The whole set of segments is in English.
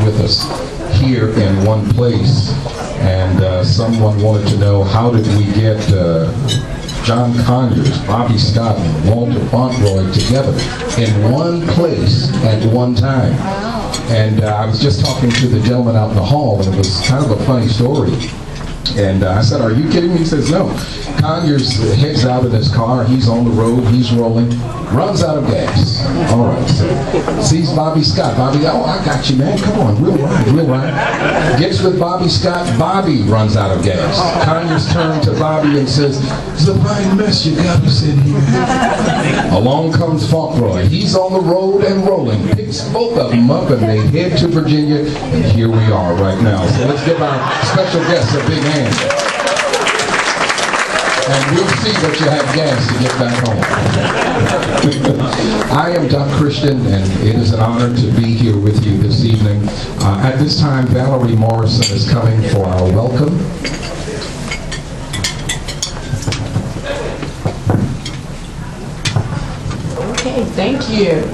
with us here in one place. And someone wanted to know, how did we get John Conyers, Bobby Scott, and Walter Fauntleroy together in one place at one time? And I was just talking to the gentleman out in the hall, and it was kind of a funny story. And I said, "Are you kidding me?" He says, "No." Conyers heads out in his car. He's on the road. He's rolling. Runs out of gas. All right. So sees Bobby Scott. Bobby, "Oh, I got you, man. Come on. We'll ride. We'll ride." Gets with Bobby Scott. Bobby runs out of gas. Conyers turns to Bobby and says, "It's a fine mess you got us in here." Along comes Fauntleroy. He's on the road and rolling. Picks both of them up, and they head to Virginia. And here we are right now. So let's give our special guests a big hand. And we'll see that you have gas to get back home. I am Doc Christian, and it is an honor to be here with you this evening. At this time, Valerie Morrison is coming for our welcome. Okay, thank you.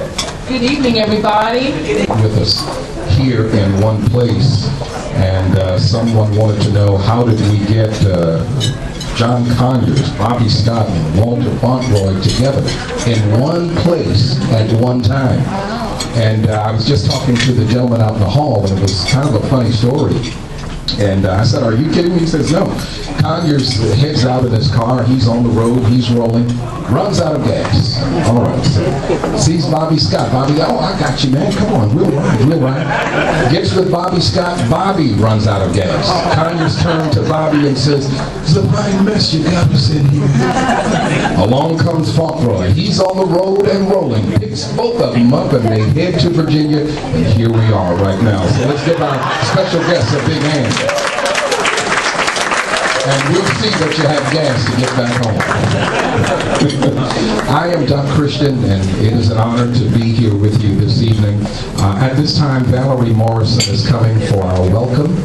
Good evening, everybody. With us here in one place. And someone wanted to know, how did we get John Conyers, Bobby Scott, and Walter Fauntleroy together in one place at one time? And I was just talking to the gentleman out in the hall, and it was kind of a funny story. And I said, "Are you kidding me?" He says, "No." Conyers heads out in his car. He's on the road. He's rolling. Runs out of gas. All right. So sees Bobby Scott. Bobby, "Oh, I got you, man. Come on. We'll ride. We'll ride." Gets with Bobby Scott. Bobby runs out of gas. Conyers turns to Bobby and says, "It's a fine mess you got us in here." Along comes Fauntleroy. He's on the road and rolling. Picks both of them up, and they head to Virginia. And here we are right now. So let's give our special guests a big hand. And we'll see that you have gas to get back home. I am Doc Christian, and it is an honor to be here with you this evening. At this time, Valerie Morrison is coming for our welcome.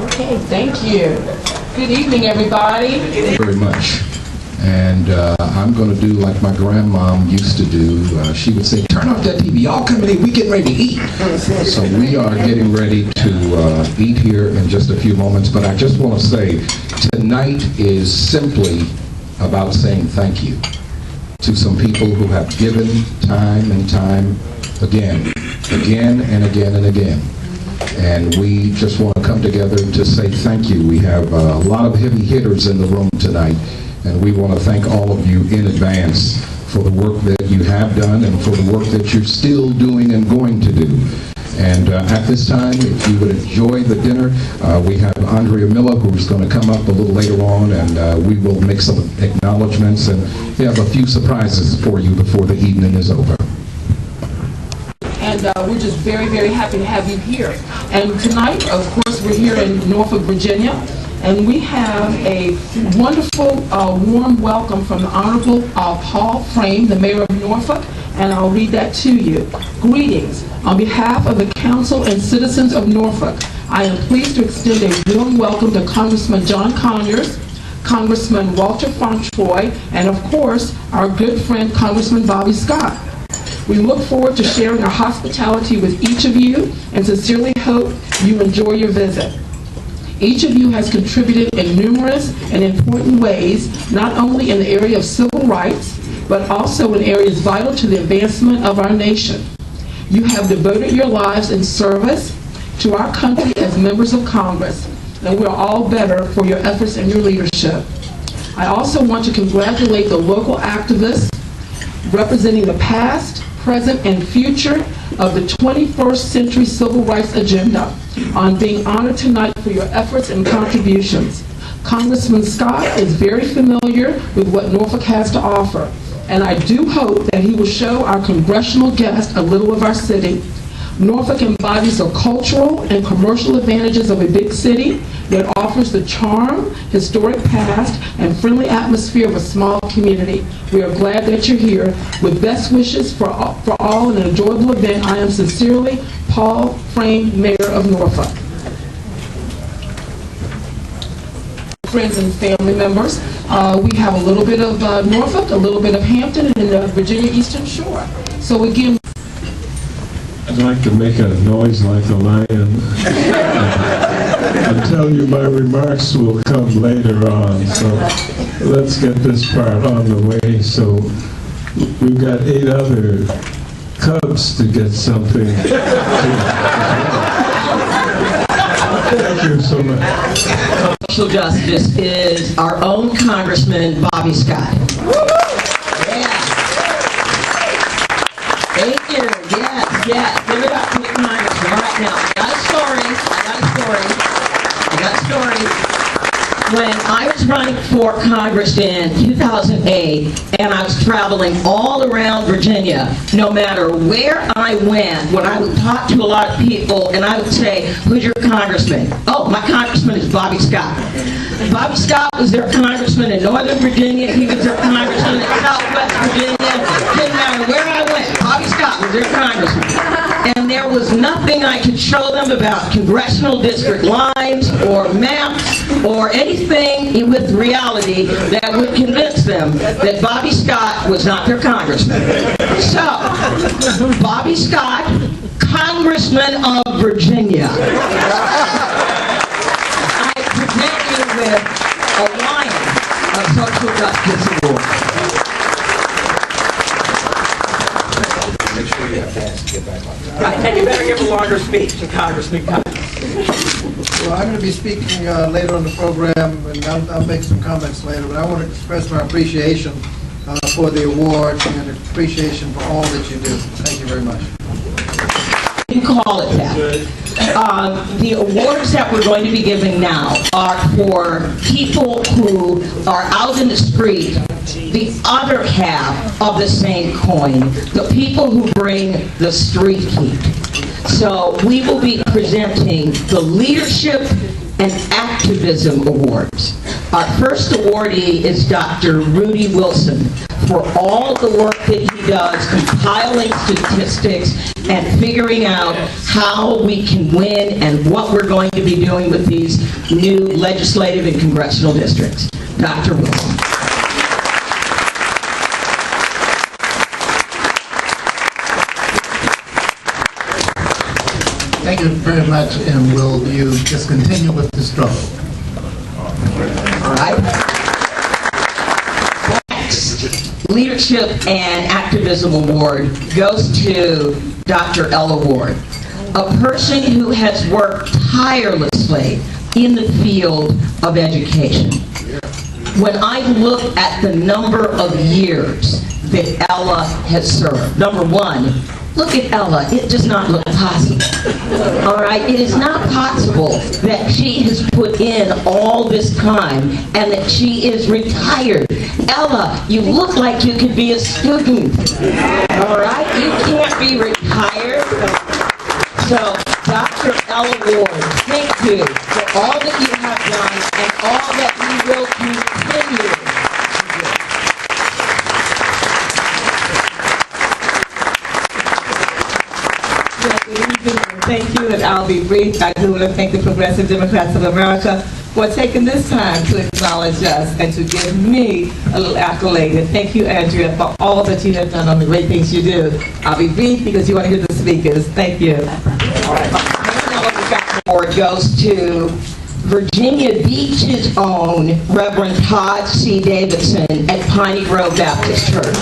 Okay, thank you. Good evening, everybody. Very much. And I'm going to do like my grandmom used to do. She would say, "Turn off that TV. Y'all come in here. We getting ready to eat." So we are getting ready to eat here in just a few moments. But I just want to say, tonight is simply about saying thank you to some people who have given time and time again and again and again. And we just want to come together to say thank you. We have a lot of heavy hitters in the room tonight. And we want to thank all of you in advance for the work that you have done and for the work that you're still doing and going to do. And at this time, if you would enjoy the dinner, we have Andrea Miller, who's going to come up a little later on, and we will make some acknowledgments, and we have a few surprises for you before the evening is over. And we're just very, very happy to have you here. And tonight, of course, we're here in Norfolk, Virginia. And we have a wonderful, warm welcome from the Honorable Paul Frame, the Mayor of Norfolk, and I'll read that to you. Greetings. On behalf of the Council and citizens of Norfolk, I am pleased to extend a warm welcome to Congressman John Conyers, Congressman Walter Fauntleroy, and of course, our good friend Congressman Bobby Scott. We look forward to sharing our hospitality with each of you and sincerely hope you enjoy your visit. Each of you has contributed in numerous and important ways, not only in the area of civil rights, but also in areas vital to the advancement of our nation. You have devoted your lives in service to our country as members of Congress, and we're all better for your efforts and your leadership. I also want to congratulate the local activists representing the past, present, and future of the 21st century civil rights agenda on being honored tonight for your efforts and contributions. Congressman Scott is very familiar with what Norfolk has to offer, and I do hope that he will show our congressional guests a little of our city. Norfolk embodies the cultural and commercial advantages of a big city that offers the charm, historic past, and friendly atmosphere of a small community. We are glad that you're here. With best wishes for all an enjoyable event, I am sincerely Paul Frame, Mayor of Norfolk. friends and family members. We have a little bit of Norfolk, a little bit of Hampton, and the Virginia Eastern Shore. So again, I'd like to make a noise like a lion. I'm telling you, my remarks will come later on, so let's get this part on the way. So we've got 8 other cubs to get something. Thank you so much. Social justice is our own Congressman, Bobby Scott. Yeah. Thank you. Yes. Give it up to the Congressman. All right, now, I got a story. When I was running for Congress in 2008, and I was traveling all around Virginia, no matter where I went, when I would talk to a lot of people, and I would say, who's your congressman? Oh, my congressman is Bobby Scott. Bobby Scott was their congressman in Northern Virginia. He was their congressman in Southwest Virginia. Didn't matter where I went, Bobby Scott was their congressman. And there was nothing I could show them about congressional district lines or maps or anything with reality that would convince them that Bobby Scott was not their congressman. So, Bobby Scott, Congressman of Virginia. I present you with a Lion of Social Justice Award. Right, and you better give a longer speech to Congressman Conyers. Well, I'm going to be speaking later on the program, and I'll make some comments later, but I want to express my appreciation for the award and appreciation for all that you do. Thank you very much. You call it that. The awards that we're going to be giving now are for people who are out in the street, the other half of the same coin, the people who bring the street heat. So we will be presenting the Leadership and Activism Awards. Our first awardee is Dr. Rudy Wilson for all the work that he does compiling statistics and figuring out how we can win and what we're going to be doing with these new legislative and congressional districts. Dr. Wilson. Thank you very much, and will you just continue with the struggle? All right. Next, Leadership and Activism Award goes to Dr. Ella Ward, a person who has worked tirelessly in the field of education. When I look at the number of years that Ella has served, number one, look at Ella. It does not look possible. All right? It is not possible that she has put in all this time and that she is retired. Ella, you look like you could be a student. All right? You can't be retired. So, Dr. Ella Ward, thank you for all that you have done and all that you will continue. Thank you, and I'll be brief. I do want to thank the Progressive Democrats of America for taking this time to acknowledge us and to give me a little accolade. And thank you, Andrea, for all that you have done on the great things you do. I'll be brief because you want to hear the speakers. Thank you. All right. The award goes to Virginia Beach's own Reverend Todd C. Davidson at Piney Grove Baptist Church.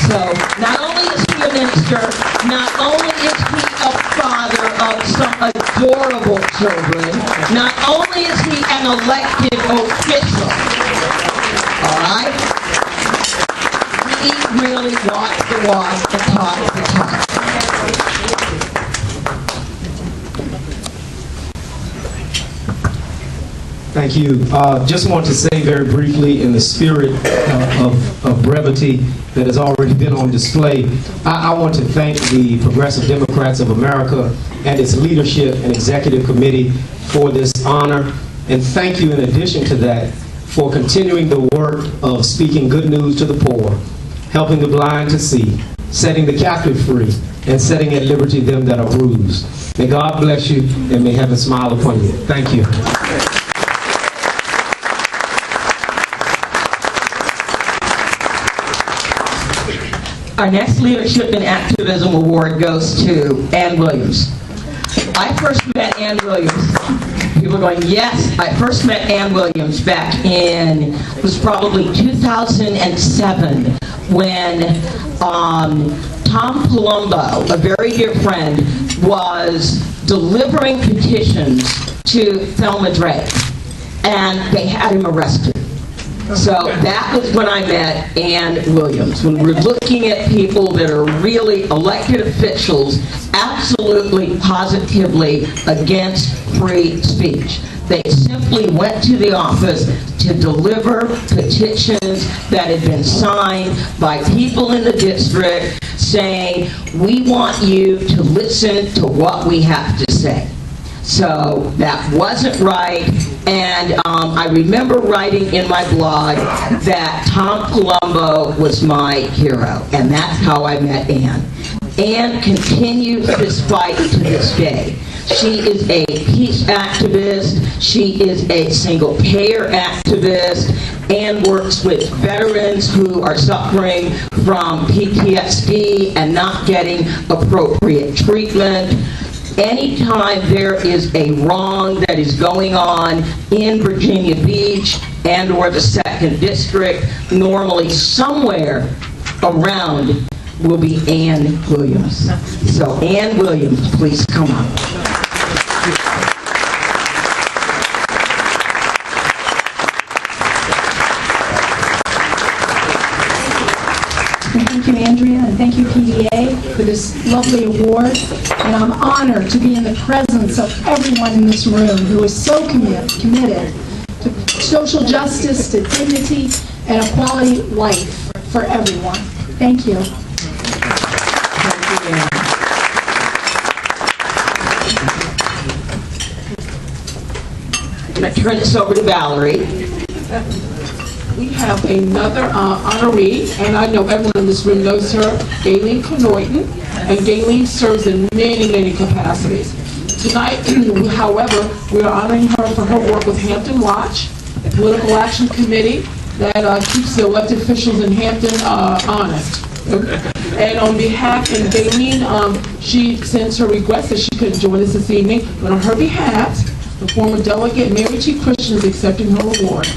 So not only is he a minister, not only is he a father of some adorable children, not only is he an elected official, all right? He really walks the walk and talks the talk. Thank you. Just want to say very briefly, in the spirit of brevity that has already been on display, I want to thank the Progressive Democrats of America and its leadership and executive committee for this honor. And thank you, in addition to that, for continuing the work of speaking good news to the poor, helping the blind to see, setting the captive free, and setting at liberty them that are bruised. May God bless you, and may heaven smile upon you. Thank you. Our next Leadership and Activism Award goes to Ann Williams. I first met Ann Williams. People are going, yes. I first met Ann Williams back in, it was probably 2007, when Tom Palumbo, a very dear friend, was delivering petitions to Thelma Drake, and they had him arrested. So that was when I met Ann Williams. When we're looking at people that are really elected officials, absolutely, positively against free speech. They simply went to the office to deliver petitions that had been signed by people in the district saying, we want you to listen to what we have to say. So that wasn't right, and I remember writing in my blog that Tom Palumbo was my hero, and that's how I met Ann. Ann continues this fight to this day. She is a peace activist. She is a single-payer activist. Ann works with veterans who are suffering from PTSD and not getting appropriate treatment. Anytime there is a wrong that is going on in Virginia Beach and or the 2nd District, normally somewhere around will be Ann Williams. So Ann Williams, please come up. Thank you, Andrea, and thank you, PDA, for this lovely award. And I'm honored to be in the presence of everyone in this room who is so committed to social justice, to dignity, and a quality life for everyone. Thank you. I'm going to turn this over to Valerie. We have another honoree, and I know everyone in this room knows her, Gayleen Knoyton, and Gayleen serves in many, many capacities. Tonight, however, we are honoring her for her work with Hampton Watch, a political action committee that keeps the elected officials in Hampton honest. And on behalf, and Gayleen, she sends her regrets that she couldn't join us this evening, but on her behalf, the former delegate, Mary T. Christian, is accepting her award.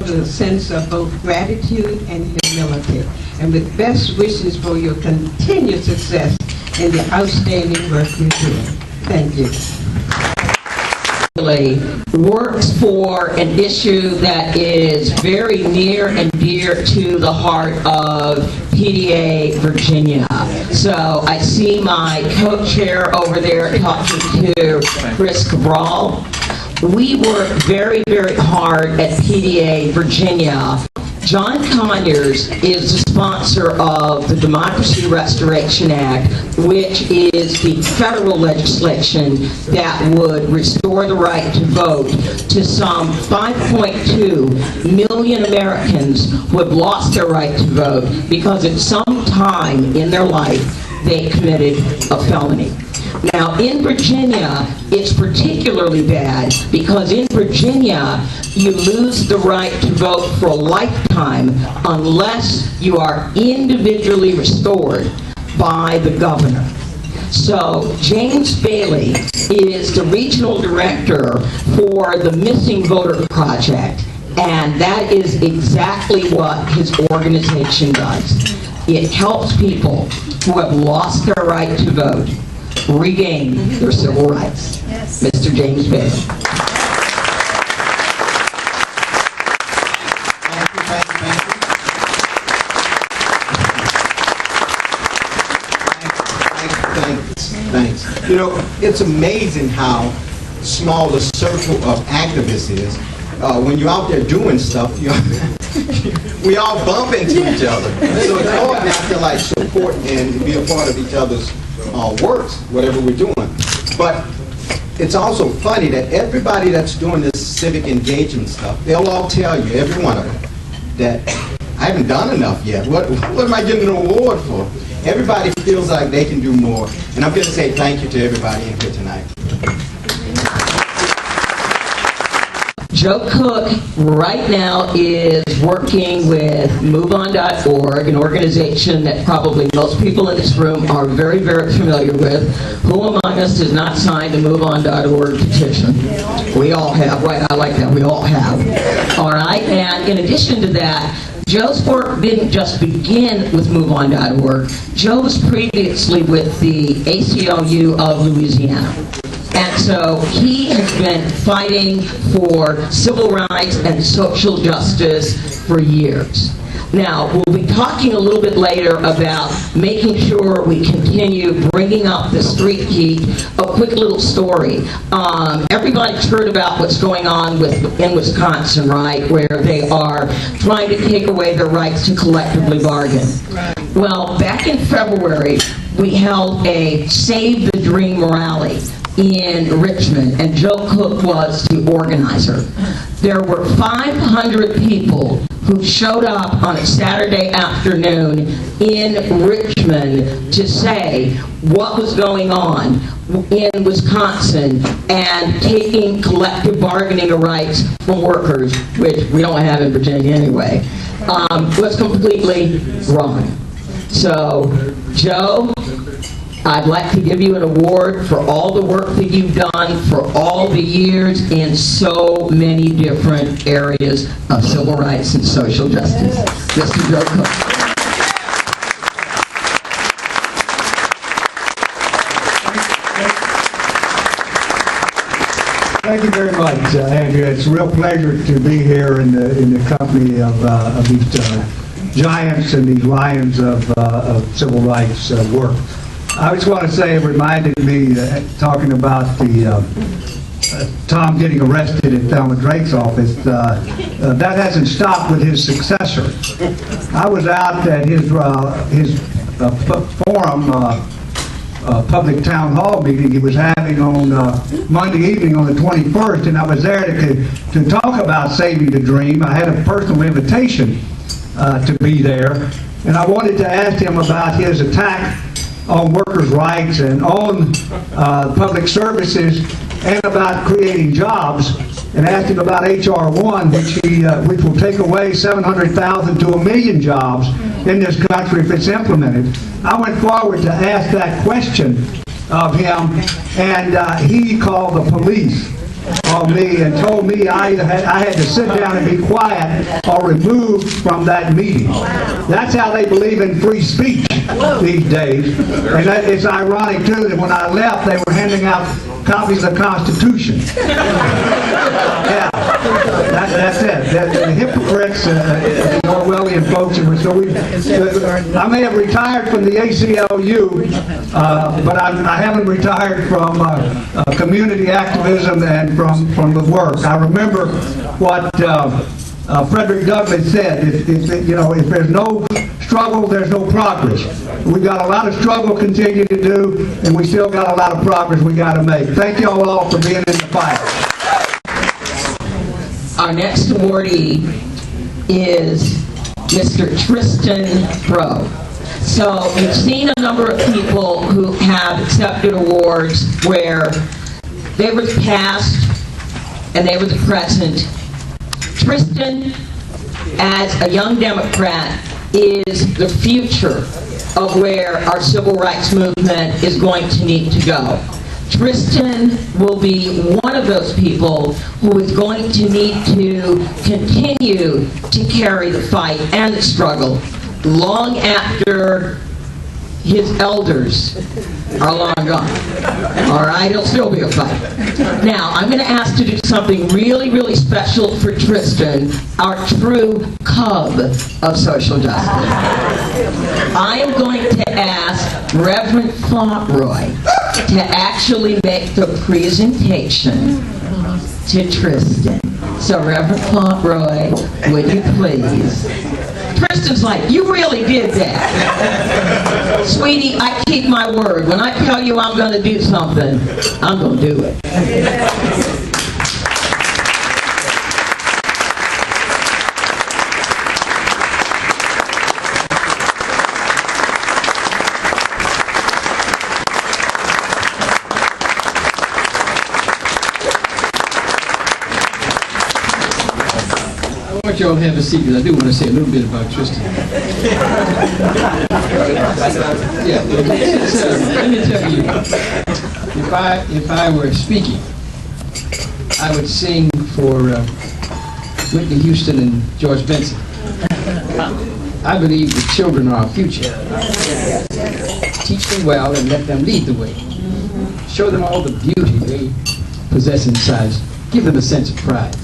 A sense of both gratitude and humility, and with best wishes for your continued success in the outstanding work you do. Thank you. Works for an issue that is very near and dear to the heart of PDA Virginia. So I see my co-chair over there talking to Chris Cabral. We work very, very hard at PDA Virginia. John Conyers is the sponsor of the Democracy Restoration Act, which is the federal legislation that would restore the right to vote to some 5.2 million Americans who have lost their right to vote because at some time in their life they committed a felony. Now, in Virginia, it's particularly bad because in Virginia, you lose the right to vote for a lifetime unless you are individually restored by the governor. So, James Bailey is the regional director for the Missing Voter Project, and that is exactly what his organization does. It helps people who have lost their right to vote regain their civil rights. Yes. Mr. James Bailey. Thanks. You know, it's amazing how small the circle of activists is. When you're out there doing stuff, we all bump into each other. So it's hard not to like support and be a part of each other's works, whatever we're doing. But it's also funny that everybody that's doing this civic engagement stuff, they'll all tell you, every one of them, that I haven't done enough yet. What am I getting an award for? Everybody feels like they can do more. And I'm going to say thank you to everybody in here tonight. Joe Cook right now is working with MoveOn.org, an organization that probably most people in this room are very, very familiar with. Who among us has not signed a MoveOn.org petition? We all have, right? I like that. We all have. All right? And in addition to that, Joe's work didn't just begin with MoveOn.org. Joe was previously with the ACLU of Louisiana. And so he has been fighting for civil rights and social justice for years. Now, we'll be talking a little bit later about making sure we continue bringing up the street heat. A quick little story. Everybody's heard about what's going on in Wisconsin, right, where they are trying to take away their rights to collectively bargain. Well, back in February, we held a Save the Dream rally in Richmond, and Joe Cook was the organizer. There were 500 people who showed up on a Saturday afternoon in Richmond to say what was going on in Wisconsin and taking collective bargaining rights from workers, which we don't have in Virginia anyway, was completely wrong. So, Joe, I'd like to give you an award for all the work that you've done for all the years in so many different areas of civil rights and social justice. Mr. Joe Cook. Thank you very much, Andrea. It's a real pleasure to be here in the company of these giants and these lions of civil rights work. I just want to say, it reminded me, talking about the Tom getting arrested at Thelma Drake's office, that hasn't stopped with his successor. I was out at his forum, public town hall meeting he was having on Monday evening on the 21st, and I was there to talk about saving the dream. I had a personal invitation to be there, and I wanted to ask him about his attack on workers' rights and on public services and about creating jobs, and asked him about H.R. 1, which will take away 700,000 to 1 million jobs in this country if it's implemented. I went forward to ask that question of him, and he called the police on me and told me I had to sit down and be quiet or removed from that meeting. That's how they believe in free speech these days. And it's ironic, too, that when I left, they were handing out copies of the Constitution. Yeah, that's it. The hypocrites, the Orwellian folks. I may have retired from the ACLU, but I haven't retired from community activism and from the work. I remember what Frederick Douglass said, if there's no struggle, there's no progress. We've got a lot of struggle to continue to do, and we still got a lot of progress we got to make. Thank you all for being in the fight. Our next awardee is Mr. Tristan Bro. So you've seen a number of people who have accepted awards where they were the past and they were the present. Tristan, as a young Democrat, is the future of where our civil rights movement is going to need to go. Tristan will be one of those people who is going to need to continue to carry the fight and the struggle long after his elders are long gone. All right, it'll still be a fight. Now, I'm going to ask to do something really, really special for Tristan, our true cub of social justice. I am going to ask Reverend Fauntleroy to actually make the presentation to Tristan. So, Reverend Fauntleroy, would you please? Tristan's like, you really did that. Sweetie, I keep my word. When I tell you I'm going to do something, I'm going to do it. want you all to have a seat because I do want to say a little bit about Tristan. Yeah, let me tell you, if I were speaking, I would sing for Whitney Houston and George Benson. I believe the children are our future. Teach them well and let them lead the way. Show them all the beauty they possess inside. Give them a sense of pride.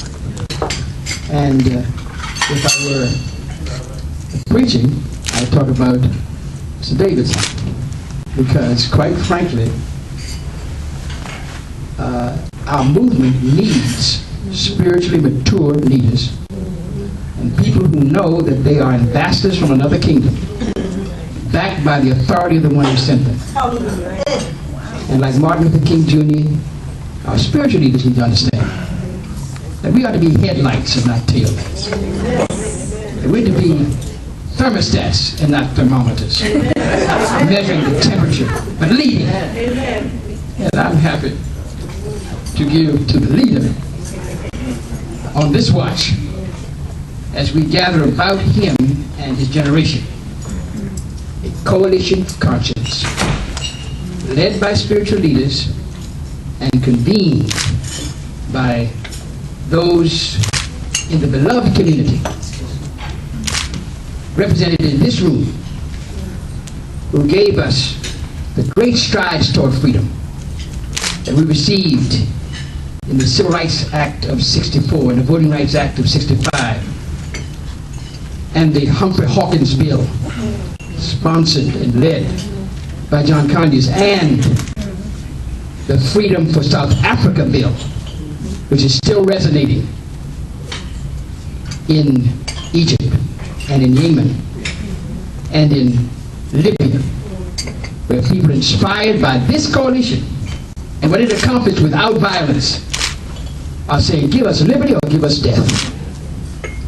And if I were preaching, I'd talk about Mr. Davidson. Because quite frankly, our movement needs spiritually mature leaders and people who know that they are ambassadors from another kingdom, backed by the authority of the one who sent them. And like Martin Luther King Jr., our spiritual leaders need to understand that we ought to be headlights and not taillights. That we're to be thermostats and not thermometers, measuring the temperature, but leading. And I'm happy to give to the leader on this watch, as we gather about him and his generation, a coalition of conscience, led by spiritual leaders and convened by those in the beloved community represented in this room who gave us the great strides toward freedom that we received in the Civil Rights Act of 64 and the Voting Rights Act of 65 and the Humphrey Hawkins Bill, sponsored and led by John Conyers, and the Freedom for South Africa Bill, which is still resonating in Egypt and in Yemen and in Libya, where people inspired by this coalition and what it accomplished without violence are saying, give us liberty or give us death.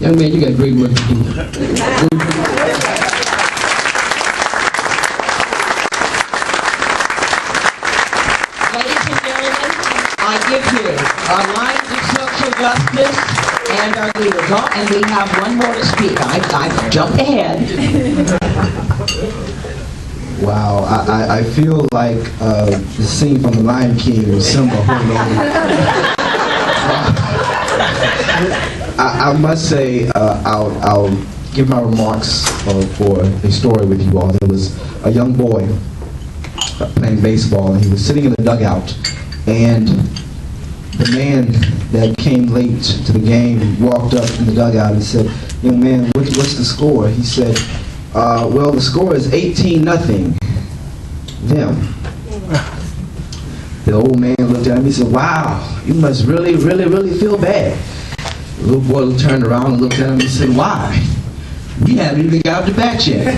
Young man, you got great work to do. Ladies and gentlemen, I give you our Lions of Social Justice and our leaders. Oh, and we have one more to speak. I jumped ahead. Wow, I feel like the scene from The Lion King with Simba holding on. I must say, I'll give my remarks for a story with you all. There was a young boy playing baseball, and he was sitting in the dugout, and the man that came late to the game walked up in the dugout and said, young man, what's the score? He said, well, the score is 18-0, them. The old man looked at him, he said, wow, you must really, really, really feel bad. The little boy turned around and looked at him and said, why? We haven't even got the bat yet.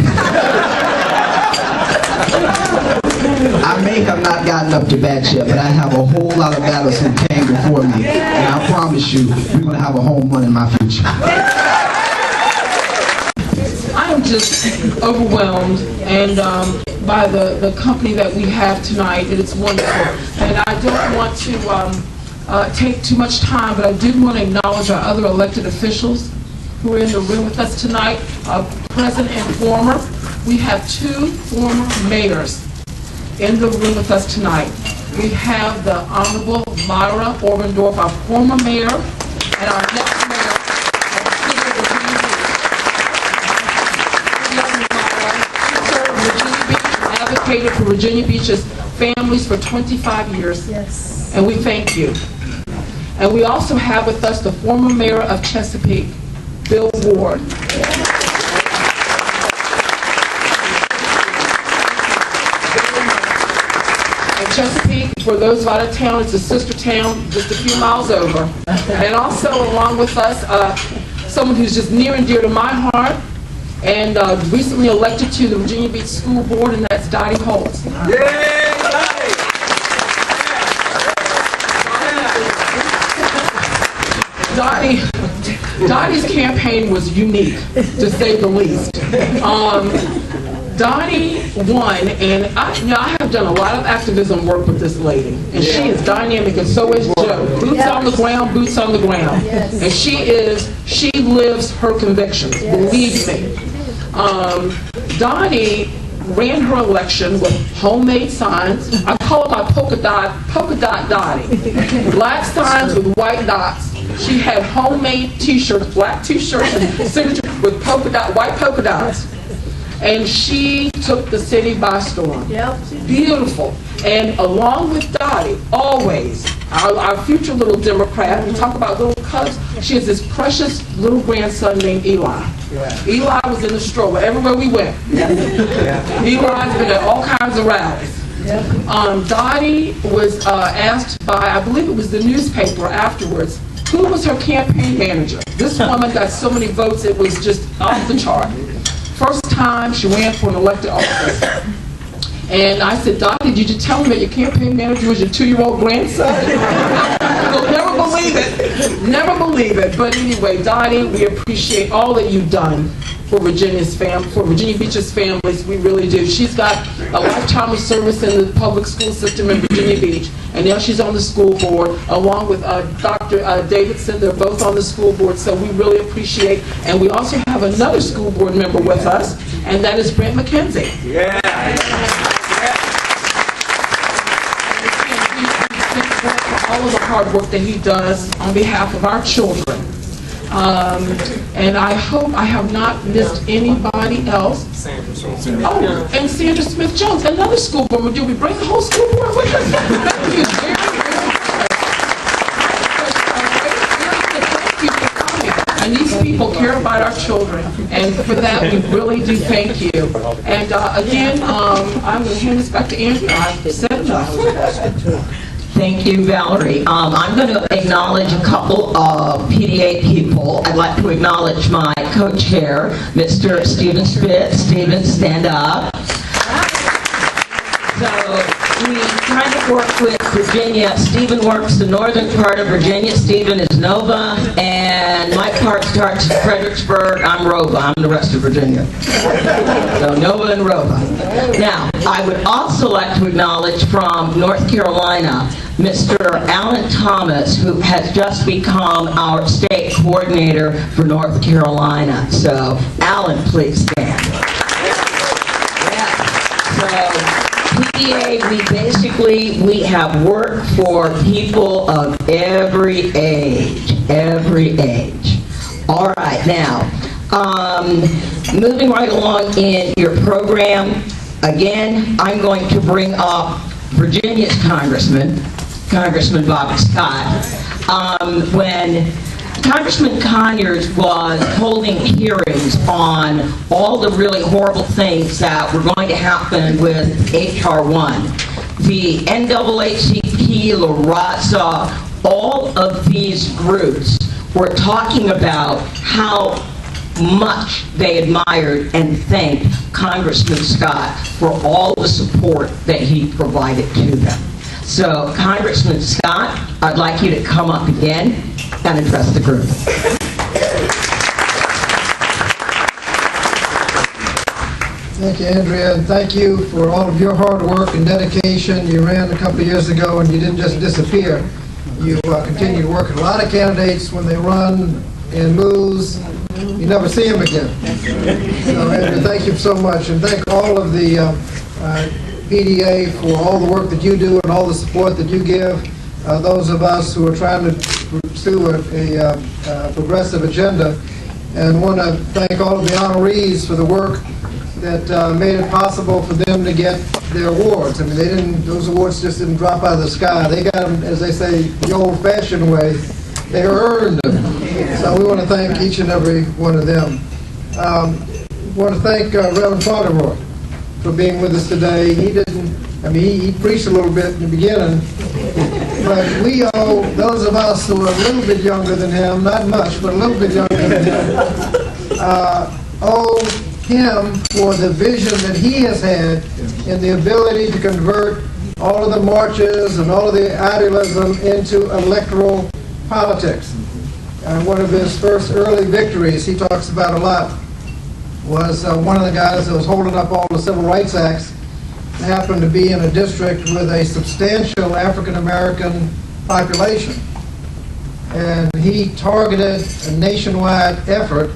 I may have not gotten up to bat yet, but I have a whole lot of battles that came before me, and I promise you, we're going to have a home run in my future. I am just overwhelmed and by the company that we have tonight. It is wonderful. And I don't want to take too much time, but I do want to acknowledge our other elected officials who are in the room with us tonight, present and former. We have two former mayors in the room with us tonight. We have the Honorable Myra Orbendorf, our former mayor, and our next mayor of the city of Virginia Beach. She served Virginia Beach, advocated for Virginia Beach's families for 25 years. Yes. And we thank you. And we also have with us the former mayor of Chesapeake, Bill Ward. Chesapeake, for those out of town, it's a sister town just a few miles over. And also along with us, someone who's just near and dear to my heart, and recently elected to the Virginia Beach School Board, and that's Dottie Holtz. Dottie's campaign was unique, to say the least. Donnie won, and I have done a lot of activism work with this lady, and she is dynamic, and so is Joe. Boots on the ground, boots on the ground. And she lives her convictions, believe me. Donnie ran her election with homemade signs. I call it my polka dot Dottie. Black signs with white dots. She had homemade t-shirts, black t-shirts and signature with white polka dots. And she took the city by storm. Beautiful. And along with Dottie, always, our future little Democrat, we talk about little cubs, she has this precious little grandson named Eli. Eli was in the stroller everywhere we went. Eli's been at all kinds of rallies. Dottie was asked by, I believe it was the newspaper afterwards, who was her campaign manager. This woman got so many votes, it was just off the chart. First time she ran for an elected office. And I said, Dottie, did you tell me that your campaign manager was your 2-year-old grandson? You'll never believe it. Never believe it. But anyway, Dottie, we appreciate all that you've done for Virginia Beach's families. We really do. She's got a lifetime of service in the public school system in Virginia Beach. And now she's on the school board, along with Dr. Davidson. They're both on the school board, so we really appreciate. And we also have another school board member with us, and that is Brent McKenzie. All of the hard work that he does on behalf of our children. And I hope I have not missed anybody else. Oh, and Sandra Smith-Jones, another school board member. Do we bring the whole school board with us? Thank you very, very much. Thank you for coming. And these people care about our children. And for that, we really do thank you. And again, I'm going to hand this back to Andrea. I've said enough. Thank you, Valerie. I'm going to acknowledge a couple of PDA people. I'd like to acknowledge my co-chair, Mr. Stephen Spitz. Stephen, stand up. So we kind of work with Virginia. Stephen works the northern part of Virginia. Stephen is Nova, and my part starts in Fredericksburg. I'm Rova. I'm the rest of Virginia. So Nova and Rova. Now, I would also like to acknowledge from North Carolina, Mr. Alan Thomas, who has just become our state coordinator for North Carolina. So, Alan, please stand. PDA, we have work for people of every age. All right, now, moving right along in your program, again, I'm going to bring up Virginia's Congressman Bobby Scott. When Congressman Conyers was holding hearings on all the really horrible things that were going to happen with H.R. 1, the NAACP, La Raza, all of these groups were talking about how much they admired and thanked Congressman Scott for all the support that he provided to them. So, Congressman Scott, I'd like you to come up again and address the group. Thank you, Andrea, and thank you for all of your hard work and dedication. You ran a couple of years ago, and you didn't just disappear. You continue to work with a lot of candidates. When they run and lose, you never see them again. So, Andrea, thank you so much, and thank all of the PDA for all the work that you do and all the support that you give those of us who are trying to pursue a progressive agenda. And want to thank all of the honorees for the work that made it possible for them to get their awards. I mean, those awards just didn't drop out of the sky. They got them, as they say, the old-fashioned way. They earned them. So we want to thank each and every one of them. Want to thank Reverend Fauntleroy for being with us today. He preached a little bit in the beginning, but we owe, those of us who are a little bit younger than him, not much, but a little bit younger than him, owe him for the vision that he has had in the ability to convert all of the marches and all of the idealism into electoral politics. One of his first early victories, he talks about a lot, was one of the guys that was holding up all the civil rights acts. Happened to be in a district with a substantial African-American population. And he targeted a nationwide effort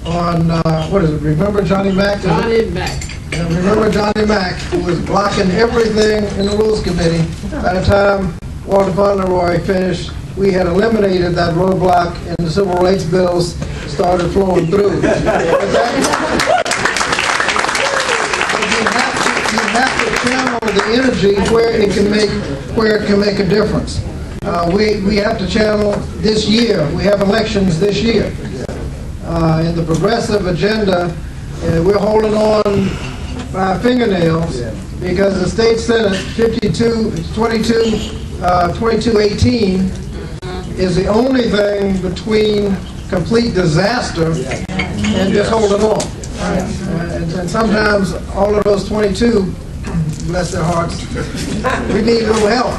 on, what is it, Remember Johnny Mack? Johnny Mack. And Remember Johnny Mack, who was blocking everything in the Rules Committee. By the time Walter Fauntleroy finished, we had eliminated that roadblock and the civil rights bills started flowing through. You have to channel the energy where it can make a difference. We have to channel this year. We have elections this year. In the progressive agenda, we're holding on by our fingernails because the state senate 2218 is the only thing between complete disaster and just holding on. And sometimes all of those 22, bless their hearts, we need a little help.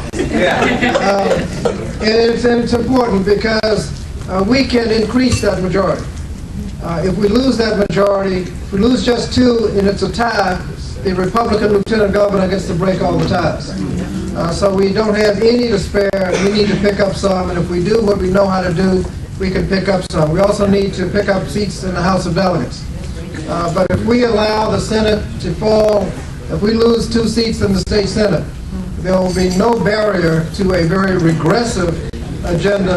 And it's important because we can increase that majority. If we lose that majority, if we lose just 2 and it's a tie, the Republican lieutenant governor gets to break all the ties. So we don't have any to spare. We need to pick up some, and if we do what we know how to do, we can pick up some. We also need to pick up seats in the House of Delegates. But if we allow the Senate to fall, if we lose 2 seats in the state Senate, there will be no barrier to a very regressive agenda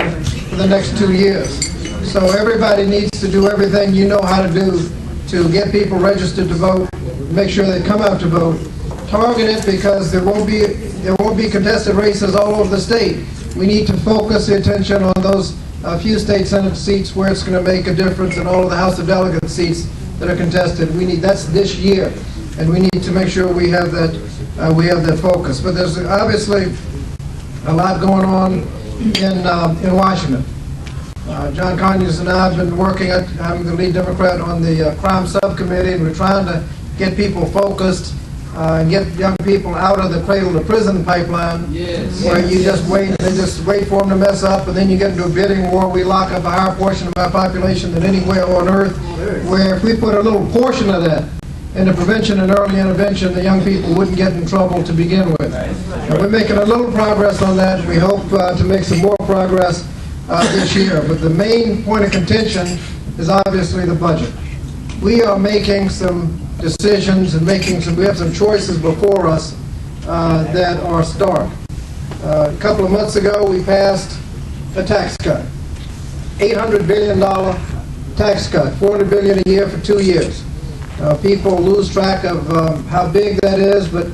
for the next 2 years. So everybody needs to do everything you know how to do to get people registered to vote, make sure they come out to vote. Target it because there won't be contested races all over the state. We need to focus the attention on those few state Senate seats where it's going to make a difference, and all of the House of Delegates seats that are contested. That's this year, and we need to make sure we have that focus. But there's obviously a lot going on in Washington. John Conyers and I have been working I'm the lead Democrat on the crime subcommittee, and we're trying to get people focused and get young people out of the cradle to prison pipeline, where you just wait for them to mess up, and then you get into a bidding war. We lock up a higher portion of our population than anywhere on earth, where if we put a little portion of that into prevention and early intervention, the young people wouldn't get in trouble to begin with. And we're making a little progress on that. We hope to make some more progress this year. But the main point of contention is obviously the budget. We are making some decisions and we have some choices before us that are stark. A couple of months ago, we passed a tax cut, $800 billion tax cut, $400 billion a year for 2 years. People lose track of how big that is, but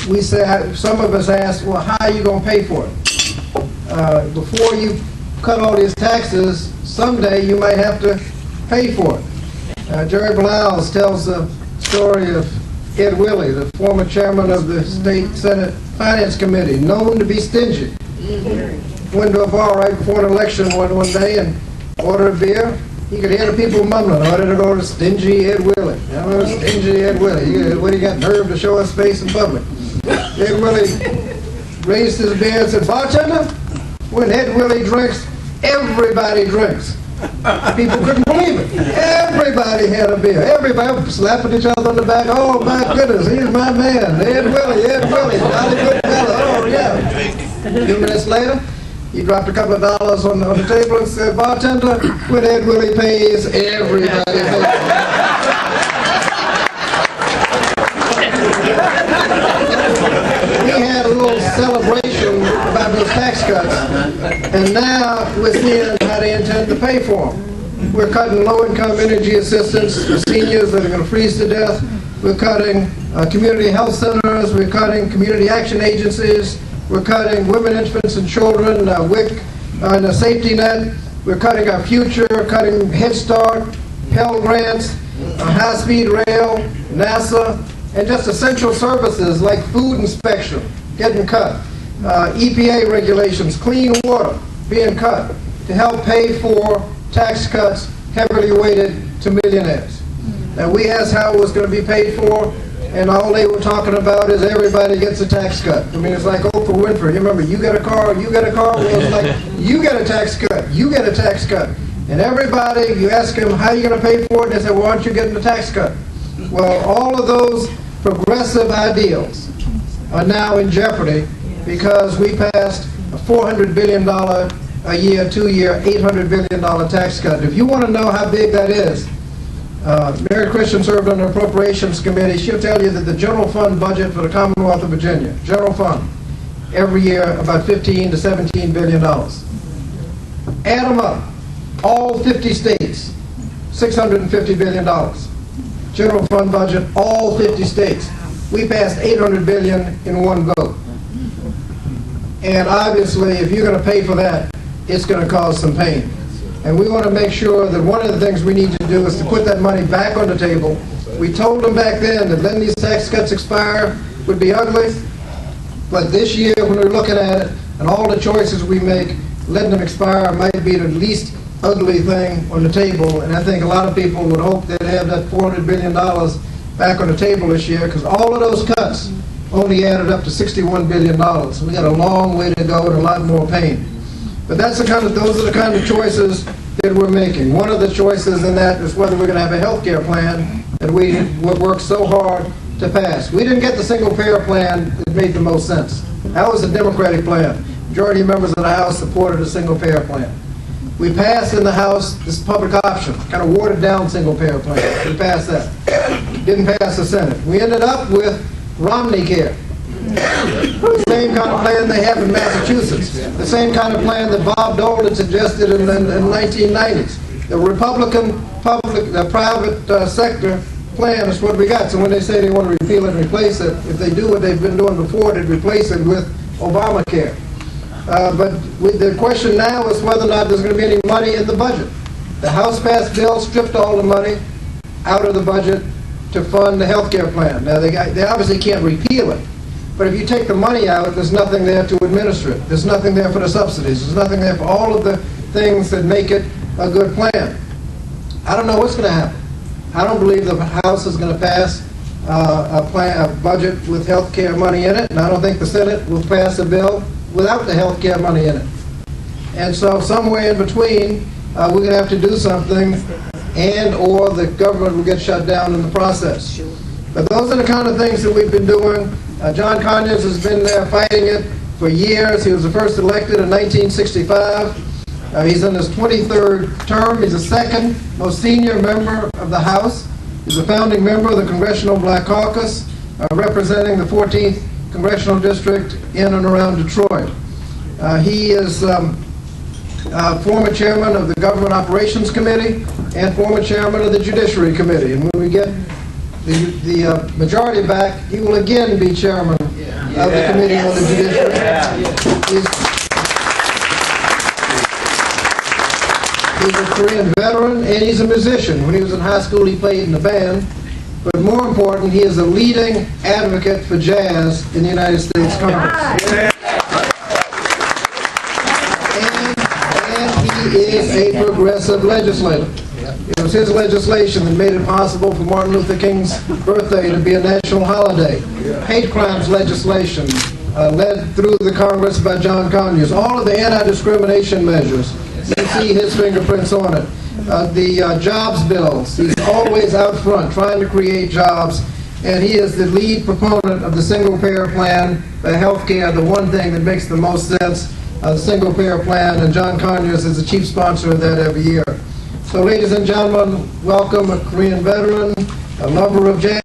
we say, some of us ask, well, how are you going to pay for it? Before you cut all these taxes, someday you might have to pay for it. Jerry Blouse tells the story of Ed Willie, the former chairman of the State Senate Finance Committee, known to be stingy. Went to a bar right before an election one day and ordered a beer. You could hear the people mumbling, ordered to go to stingy Ed Willie. Stingy Ed Willie. When he got nerve to show his face in public. Ed Willie raised his beer and said, "Bartender, when Ed Willie drinks, everybody drinks." People couldn't believe it. Everybody had a beer. Everybody slapping each other on the back. "Oh my goodness, he's my man, Ed Willie, jolly good fella. Oh yeah." A few minutes later, he dropped a couple of dollars on the table and said, "Bartender, when Ed Willie pays, everybody pays." We had a little celebration about those tax cuts, and now we're seeing how they intend to pay for them. We're cutting low-income energy assistance for seniors that are going to freeze to death. We're cutting community health centers. We're cutting community action agencies. We're cutting women, infants, and children, WIC, and a safety net. We're cutting our future, cutting Head Start, Pell Grants, high-speed rail, NASA, and just essential services like food inspection getting cut. EPA regulations, clean water being cut to help pay for tax cuts heavily weighted to millionaires. Now, we asked how it was going to be paid for, and all they were talking about is everybody gets a tax cut. I mean, it's like Oprah Winfrey. You remember, you get a car, you get a car. Well, it's like, you get a tax cut, you get a tax cut. And everybody, you ask them, how are you going to pay for it? They say, well, aren't you getting a tax cut? Well, all of those progressive ideals are now in jeopardy because we passed a $400 billion a year, 2-year, $800 billion tax cut. If you want to know how big that is, Mary Christian served on the Appropriations Committee. She'll tell you that the general fund budget for the Commonwealth of Virginia, general fund, every year about $15 to $17 billion. Add them up, all 50 states, $650 billion. General fund budget, all 50 states. We passed $800 billion in one vote. And obviously, if you're going to pay for that, it's going to cause some pain. And we want to make sure that one of the things we need to do is to put that money back on the table. We told them back then that letting these tax cuts expire would be ugly. But this year, when we're looking at it, and all the choices we make, letting them expire might be the least ugly thing on the table. And I think a lot of people would hope they'd have that $400 billion back on the table this year, because all of those cuts only added up to $61 billion. So we got a long way to go and a lot more pain. But those are the kind of choices that we're making. One of the choices in that is whether we're going to have a health care plan that we worked so hard to pass. We didn't get the single-payer plan that made the most sense. That was a Democratic plan. Majority of members of the House supported a single-payer plan. We passed in the House this public option, kind of watered-down single-payer plan. We passed that. Didn't pass the Senate. We ended up with Romney Care. The same kind of plan they have in Massachusetts. The same kind of plan that Bob Dole had suggested in the 1990s. The Republican private sector plan is what we got. So when they say they want to repeal it and replace it, if they do what they've been doing before, they'd replace it with Obamacare. But the question now is whether or not there's going to be any money in the budget. The House passed bill stripped all the money out of the budget to fund the health care plan. Now, they obviously can't repeal it. But if you take the money out, there's nothing there to administer it. There's nothing there for the subsidies. There's nothing there for all of the things that make it a good plan. I don't know what's going to happen. I don't believe the House is going to pass a budget with health care money in it, and I don't think the Senate will pass a bill without the health care money in it. And so somewhere in between, we're going to have to do something, and or the government will get shut down in the process. But those are the kind of things that we've been doing. John Conyers has been there fighting it for years. He was the first elected in 1965. He's in his 23rd term. He's the second most senior member of the House. He's a founding member of the Congressional Black Caucus, representing the 14th Congressional District in and around Detroit. He is former chairman of the Government Operations Committee and former chairman of the Judiciary Committee. And when we get the majority back, he will again be chairman of the Committee on the Judiciary. He's a Korean veteran, and he's a musician. When he was in high school, he played in the band. But more important, he is a leading advocate for jazz in the United States Congress. And he is a progressive legislator. It was his legislation that made it possible for Martin Luther King's birthday to be a national holiday. Hate crimes legislation led through the Congress by John Conyers. All of the anti-discrimination measures, you see his fingerprints on it. The jobs bills, he's always out front trying to create jobs, and he is the lead proponent of the single-payer plan, the health care, the one thing that makes the most sense, the single-payer plan, and John Conyers is the chief sponsor of that every year. So ladies and gentlemen, welcome a Korean veteran, a lover of jazz.